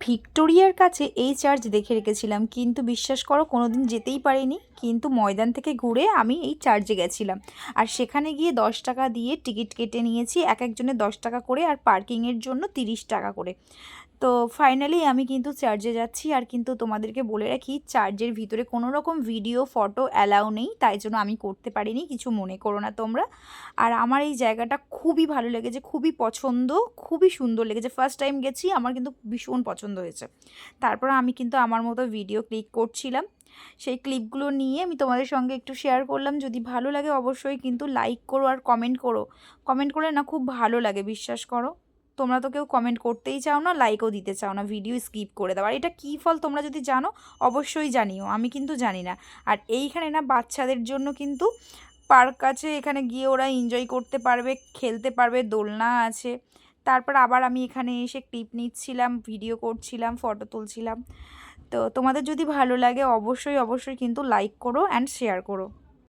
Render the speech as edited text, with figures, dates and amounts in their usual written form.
ভিক্টোরিয়ার কাছে এই চার্চ দেখে রেখেছিলাম, কিন্তু বিশ্বাস করো কোনোদিন যেতেই পারিনি। কিন্তু ময়দান থেকে ঘুরে আমি এই চার্চে গেছিলাম, আর সেখানে গিয়ে 10 টাকা দিয়ে টিকিট কেটে নিয়েছি, এক একজনের 10 টাকা করে, আর পার্কিংয়ের জন্য 30 টাকা করে। তো ফাইনালি আমি কিন্তু চার্চে যাচ্ছি। আর কিন্তু তোমাদেরকে বলে রাখি, চার্চের ভিতরে কোনো রকম ভিডিও ফটো অ্যালাউ নেই, তাই জন্য আমি করতে পারিনি, কিছু মনে করো না তোমরা। আর আমার এই জায়গাটা খুবই ভালো লেগেছে, খুবই পছন্দ, খুবই সুন্দর লেগেছে। ফার্স্ট টাইম গেছি, আমার কিন্তু ভীষণ পছন্দ হয়েছে। তারপর আমি কিন্তু আমার মতো ভিডিও ক্লিক করছিলাম, সেই ক্লিপগুলো নিয়ে আমি তোমাদের সঙ্গে একটু শেয়ার করলাম। যদি ভালো লাগে অবশ্যই কিন্তু লাইক করো আর কমেন্ট করো। কমেন্ট করলে না খুব ভালো লাগে, বিশ্বাস করো। তোমরা তো কেউ কমেন্ট করতেই চাও না, লাইকও দিতে চাও না, ভিডিও স্কিপ করে দাও। আর এটা কী ফল তোমরা যদি জানো অবশ্যই জানিও, আমি কিন্তু জানি না। আর এইখানে না বাচ্চাদের জন্য কিন্তু পার্ক আছে, এখানে গিয়ে ওরা এনজয় করতে পারবে, খেলতে পারবে, দোলনা আছে। তারপর আবার আমি এখানে এসে ক্লিপ নিচ্ছিলাম, ভিডিও করছিলাম, ফটো তুলছিলাম। তো তোমাদের যদি ভালো লাগে অবশ্যই অবশ্যই কিন্তু লাইক করো অ্যান্ড শেয়ার করো।